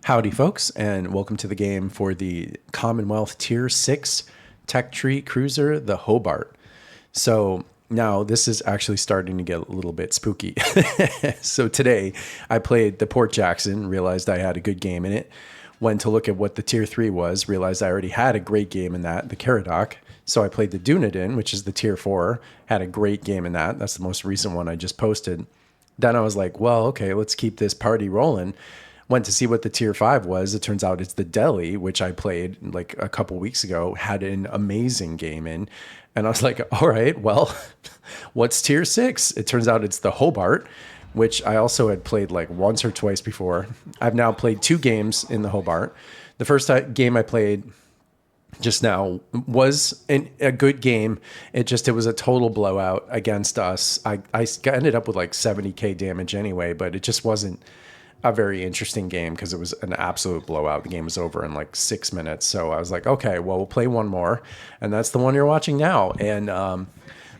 Howdy, folks, and welcome to the game for the Commonwealth Tier 6 Tech Tree Cruiser, the Hobart. So now this is actually starting to get a little bit spooky. So today I played the Port Jackson, realized I had a good game in it. Went to look at what the Tier 3 was, realized I already had a great game in that, the Caradoc. So I played the Dunedin, which is the Tier 4, had a great game in that. That's the most recent one I just posted. Then I was like, well, okay, let's keep this party rolling. Went to see what the Tier 5 was. It turns out it's the Delhi, which I played like a couple weeks ago, had an amazing game in. And I was like, all right, well, what's Tier 6? It turns out it's the Hobart, which I also had played like once or twice before. I've now played 2 games in the Hobart. The first game I played just now was a good game. It was a total blowout against us. I ended up with like 70k damage anyway, but it just wasn't a very interesting game because it was an absolute blowout. The game was over in like 6 minutes. So I was like, okay, well, we'll play one more. And that's the one you're watching now. And I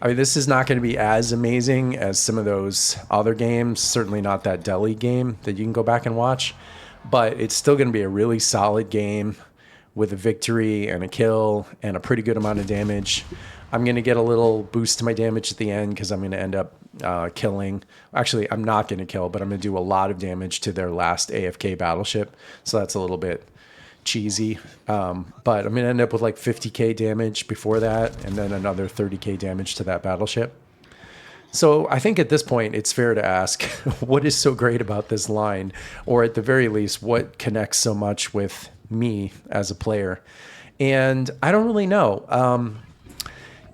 mean, this is not going to be as amazing as some of those other games. Certainly not that Delhi game that you can go back and watch. But it's still going to be a really solid game with a victory and a kill and a pretty good amount of damage. I'm going to get a little boost to my damage at the end because I'm going to end up killing. Actually, I'm not going to kill, but I'm going to do a lot of damage to their last AFK battleship. So that's a little bit cheesy. But I'm going to end up with like 50k damage before that and then another 30k damage to that battleship. So I think at this point, it's fair to ask, what is so great about this line? Or at the very least, what connects so much with me as a player? And I don't really know.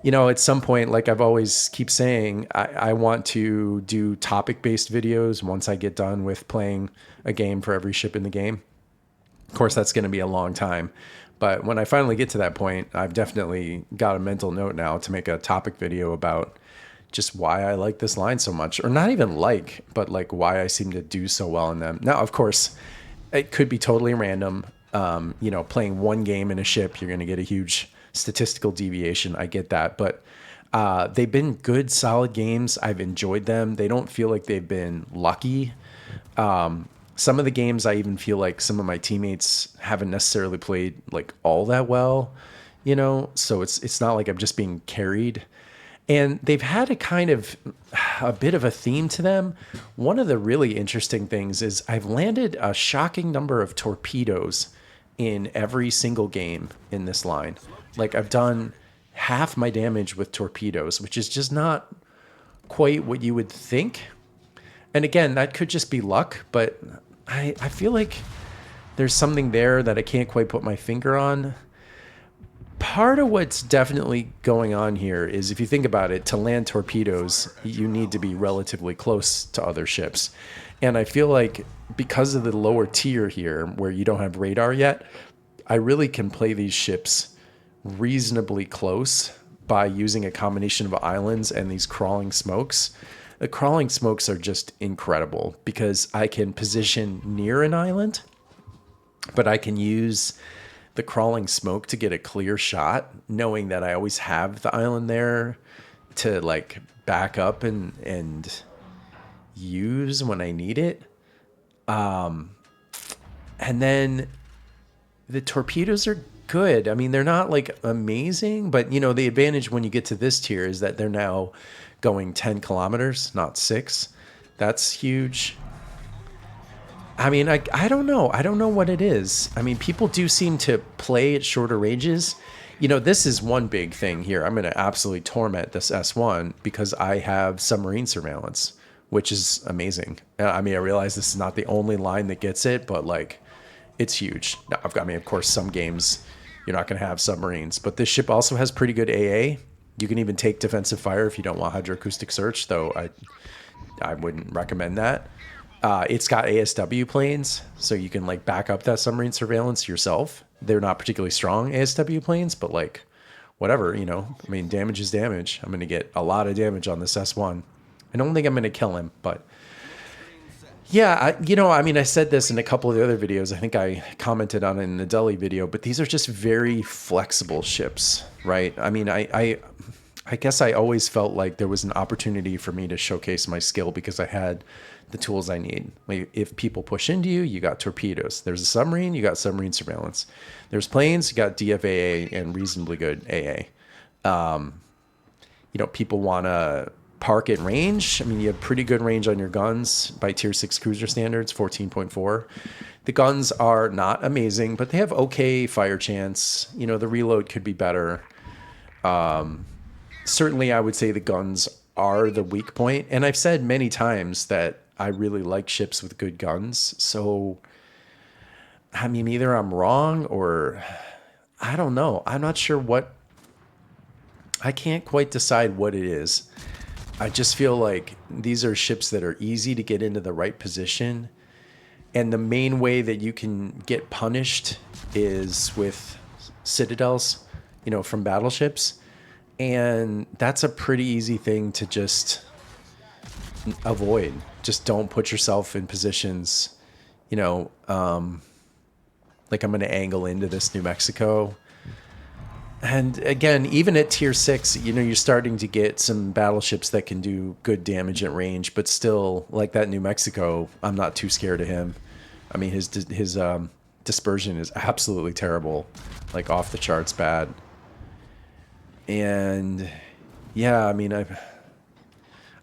At some point, like I've always keep saying, I want to do topic-based videos once I get done with playing a game for every ship in the game. Of course, that's going to be a long time. But when I finally get to that point, I've definitely got a mental note now to make a topic video about just why I like this line so much. Or not even like, but like why I seem to do so well in them. Now, of course, it could be totally random. Playing one game in a ship, you're going to get a huge statistical deviation. I get that, but they've been good, solid games. I've enjoyed them. They don't feel like they've been lucky. Some of the games, I even feel like some of my teammates haven't necessarily played like all that well, so it's not like I'm just being carried. And they've had a bit of a theme to them. One of the really interesting things is I've landed a shocking number of torpedoes in every single game in this line. Like I've done half my damage with torpedoes, which is just not quite what you would think. And again, that could just be luck, but I feel like there's something there that I can't quite put my finger on. Part of what's definitely going on here is if you think about it, to land torpedoes, you need to be relatively close to other ships. And I feel like because of the lower tier here, where you don't have radar yet, I really can play these ships reasonably close by using a combination of islands and these crawling smokes. The crawling smokes are just incredible because I can position near an island, but I can use the crawling smoke to get a clear shot, knowing that I always have the island there to like back up and use when I need it. And then the torpedoes are good. I mean, they're not like amazing, but the advantage when you get to this tier is that they're now going 10 kilometers, not 6. That's huge. I mean, I don't know. I don't know what it is. I mean, people do seem to play at shorter ranges. This is one big thing here. I'm going to absolutely torment this S1 because I have submarine surveillance, which is amazing. I mean, I realize this is not the only line that gets it, but like, it's huge. Now, of course, some games you're not going to have submarines, but this ship also has pretty good AA. You can even take defensive fire if you don't want hydroacoustic search, though I wouldn't recommend that. It's got ASW planes, so you can like back up that submarine surveillance yourself. They're not particularly strong ASW planes, but like whatever, I mean, damage is damage. I'm going to get a lot of damage on this S1. I don't think I'm going to kill him, but yeah, I said this in a couple of the other videos. I think I commented on it in the Delhi video, but these are just very flexible ships, right? I mean, I guess I always felt like there was an opportunity for me to showcase my skill because I had the tools I need. Like if people push into you, you got torpedoes. There's a submarine, you got submarine surveillance. There's planes, you got DFAA and reasonably good AA. People want to park at range. I mean, you have pretty good range on your guns by tier 6 cruiser standards, 14.4. The guns are not amazing, but they have okay fire chance. The reload could be better. Certainly, I would say the guns are the weak point. And I've said many times that I really like ships with good guns. So, I mean, either I'm wrong or I don't know. I'm not sure what. I can't quite decide what it is. I just feel like these are ships that are easy to get into the right position. And the main way that you can get punished is with citadels, from battleships. And that's a pretty easy thing to just avoid. Just don't put yourself in positions, like I'm going to angle into this New Mexico. And again, even at tier 6, you're starting to get some battleships that can do good damage at range, but still, like that New Mexico, I'm not too scared of him. I mean, his dispersion is absolutely terrible, like off the charts bad. And yeah, I mean, I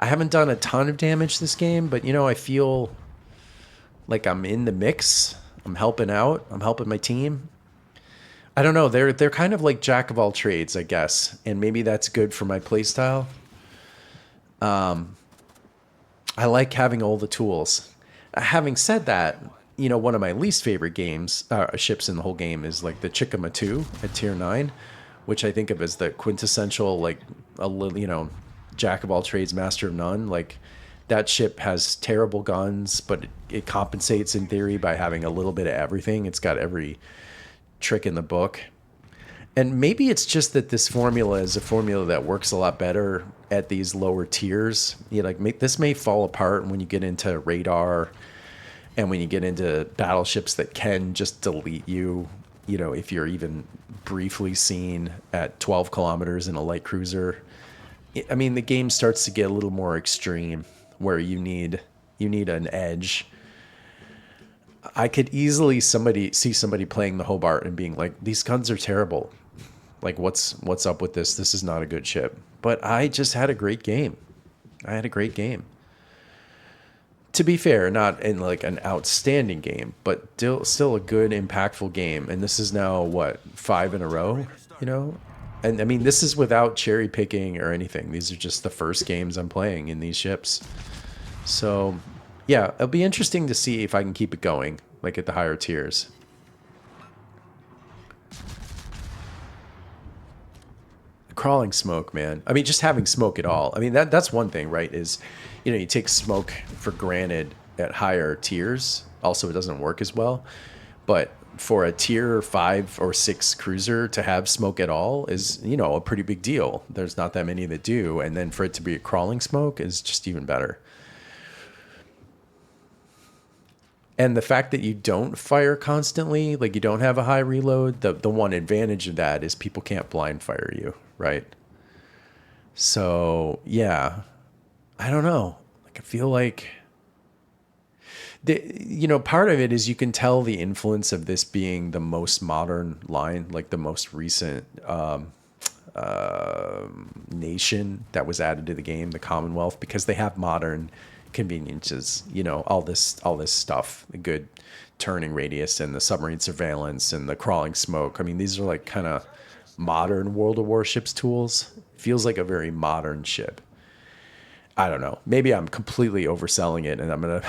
haven't done a ton of damage this game, but I feel like I'm in the mix. I'm helping out. I'm helping my team. I don't know. They're kind of like jack of all trades, I guess, and maybe that's good for my playstyle. I like having all the tools. Having said that, one of my least favorite ships in the whole game is like the Chicama 2 at tier 9, which I think of as the quintessential like jack of all trades, master of none. Like that ship has terrible guns, but it compensates in theory by having a little bit of everything. It's got every trick in the book. And maybe it's just that this formula is a formula that works a lot better at these lower tiers. This may fall apart when you get into radar and when you get into battleships that can just delete you, if you're even briefly seen at 12 kilometers in a light cruiser. I mean, the game starts to get a little more extreme where you need an edge. I could easily see somebody playing the Hobart and being like, these guns are terrible. Like, what's up with this? This is not a good ship. But I just had a great game. To be fair, not in like an outstanding game, but still a good, impactful game. And this is now, 5 in a row, And I mean, this is without cherry picking or anything. These are just the first games I'm playing in these ships. So yeah, it'll be interesting to see if I can keep it going, like at the higher tiers. Crawling smoke, man. I mean, just having smoke at all. I mean, that's one thing, right? Is, you take smoke for granted at higher tiers. Also, it doesn't work as well. But for a tier 5 or 6 cruiser to have smoke at all is, a pretty big deal. There's not that many that do. And then for it to be a crawling smoke is just even better. And the fact that you don't fire constantly, like you don't have a high reload, the one advantage of that is people can't blind fire you, right? So, yeah, I don't know. Like, I feel like, part of it is you can tell the influence of this being the most modern line, like the most recent nation that was added to the game, the Commonwealth, because they have modern conveniences, all this stuff, the good turning radius and the submarine surveillance and the crawling smoke. I mean, these are like kind of modern World of Warships tools. Feels like a very modern ship. I don't know. Maybe I'm completely overselling it, and I'm gonna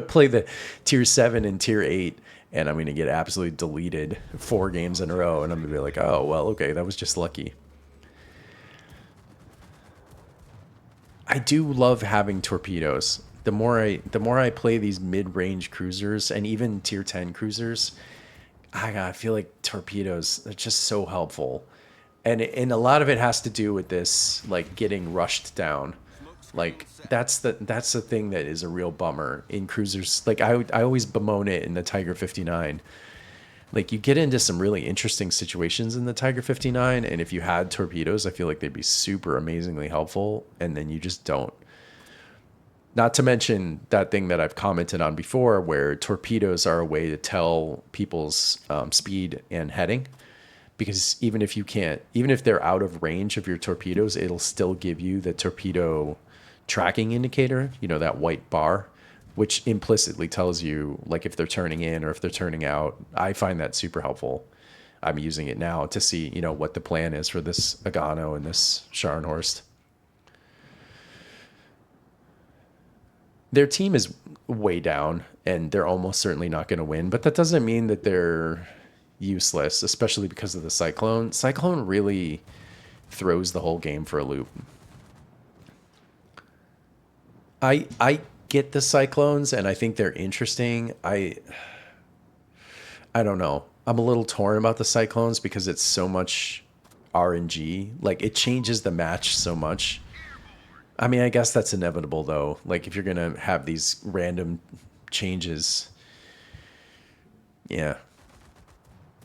play the tier 7 and tier 8, and I'm gonna get absolutely deleted 4 games in a row, and I'm gonna be like, oh well, okay, that was just lucky. I do love having torpedoes. The more I play these mid-range cruisers and even tier 10 cruisers, I feel like torpedoes are just so helpful. And a lot of it has to do with this, like getting rushed down. Like that's the thing that is a real bummer in cruisers. Like I always bemoan it in the Tiger 59. Like you get into some really interesting situations in the Tiger 59, and if you had torpedoes, I feel like they'd be super amazingly helpful, and then you just don't. Not to mention that thing that I've commented on before, where torpedoes are a way to tell people's speed and heading. Because even if they're out of range of your torpedoes, it'll still give you the torpedo tracking indicator, that white bar, which implicitly tells you like if they're turning in or if they're turning out. I find that super helpful. I'm using it now to see, what the plan is for this Agano and this Scharnhorst. Their team is way down, and they're almost certainly not going to win, but that doesn't mean that they're useless, especially because of the Cyclone. Cyclone really throws the whole game for a loop. I get the Cyclones, and I think they're interesting. I don't know. I'm a little torn about the Cyclones because it's so much RNG. Like, it changes the match so much. I mean, I guess that's inevitable, though. Like, if you're going to have these random changes, yeah,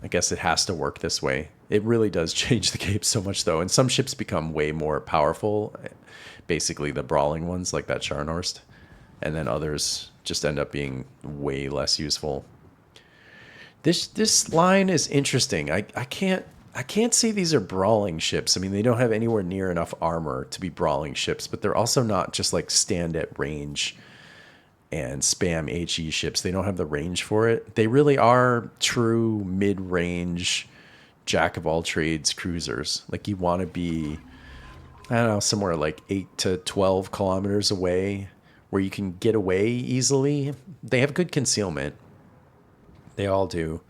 I guess it has to work this way. It really does change the game so much, though. And some ships become way more powerful, basically the brawling ones, like that Scharnhorst. And then others just end up being way less useful. This line is interesting. I can't say these are brawling ships. I mean, they don't have anywhere near enough armor to be brawling ships, but they're also not just like stand at range and spam HE ships. They don't have the range for it. They really are true mid-range jack of all trades cruisers. Like, you want to be, I don't know, somewhere like 8 to 12 kilometers away where you can get away easily. They have good concealment. They all do.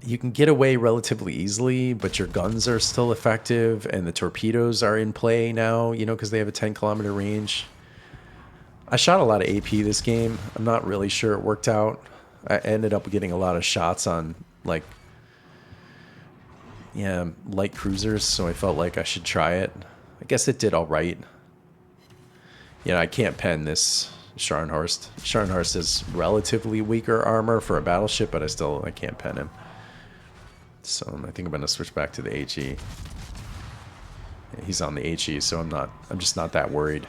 You can get away relatively easily, but your guns are still effective, and the torpedoes are in play now, because they have a 10-kilometer range. I shot a lot of AP this game. I'm not really sure it worked out. I ended up getting a lot of shots on, light cruisers, so I felt like I should try it. I guess it did all right. I can't pen this Scharnhorst. Scharnhorst is relatively weaker armor for a battleship, but I can't pen him. So I think I'm going to switch back to the HE. He's on the HE, so I'm just not that worried.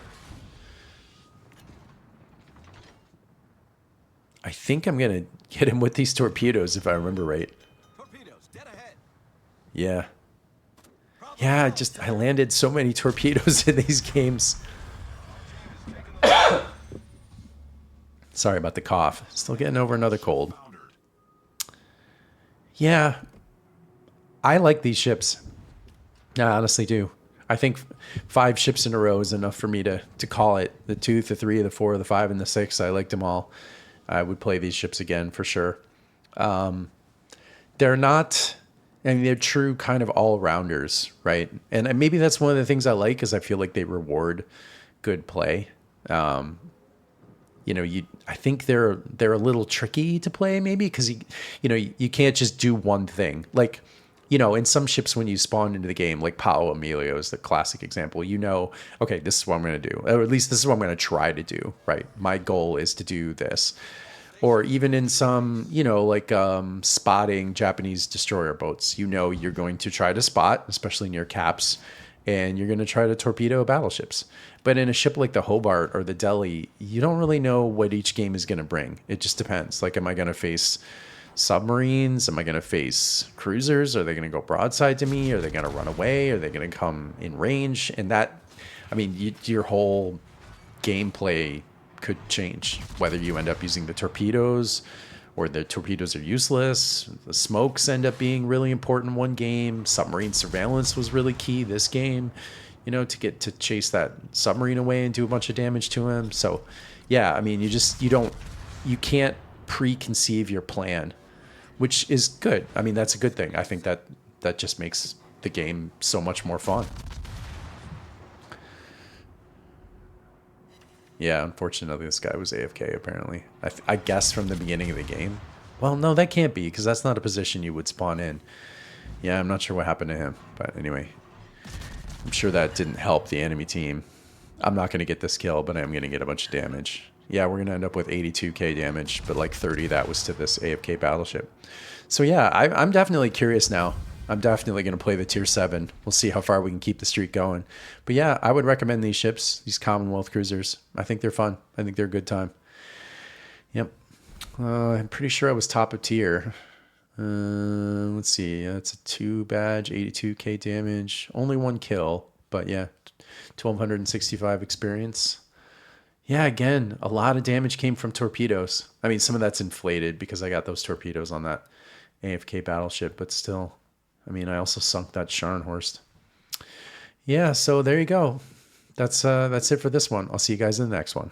I think I'm going to get him with these torpedoes, if I remember right. Torpedoes, dead ahead. Yeah. Yeah, I landed so many torpedoes in these games. Sorry about the cough. Still getting over another cold. Yeah. I like these ships. I honestly do. I think 5 ships in a row is enough for me to call it. The 2, the 3, the 4, the 5, and the 6. I liked them all. I would play these ships again for sure. They're not, they're true kind of all-rounders, right? And maybe that's one of the things I like, is I feel like they reward good play. I think they're a little tricky to play, maybe, because you can't just do one thing. Like, in some ships, when you spawn into the game, like Pao Emilio is the classic example, okay, this is what I'm going to do. Or at least this is what I'm going to try to do, right? My goal is to do this. Or even in some, spotting Japanese destroyer boats, you're going to try to spot, especially near caps, and you're going to try to torpedo battleships. But in a ship like the Hobart or the Delhi, you don't really know what each game is going to bring. It just depends. Like, am I going to face submarines? Am I going to face cruisers? Are they going to go broadside to me? Are they going to run away? Are they going to come in range? And your whole gameplay could change, whether you end up using the torpedoes or the torpedoes are useless. The smokes end up being really important one game. Submarine surveillance was really key this game, to get to chase that submarine away and do a bunch of damage to him. So yeah, you can't preconceive your plan, which is good. That's a good thing. I think that just makes the game so much more fun. Yeah, unfortunately, this guy was AFK, apparently. I guess from the beginning of the game. Well, no, that can't be, because that's not a position you would spawn in. Yeah, I'm not sure what happened to him. But anyway, I'm sure that didn't help the enemy team. I'm not going to get this kill, but I'm going to get a bunch of damage. Yeah, we're going to end up with 82k damage, but like 30 that was to this AFK battleship. So yeah, I'm definitely curious now. I'm definitely going to play the tier 7. We'll see how far we can keep the streak going. But yeah, I would recommend these ships, these Commonwealth cruisers. I think they're fun. I think they're a good time. Yep. I'm pretty sure I was top of tier. Let's see. That's a 2 badge, 82k damage, only 1 kill. But yeah, 1265 experience. Yeah, again, a lot of damage came from torpedoes. I mean, some of that's inflated because I got those torpedoes on that AFK battleship, but still, I mean, I also sunk that Scharnhorst. Yeah, so there you go. That's it for this one. I'll see you guys in the next one.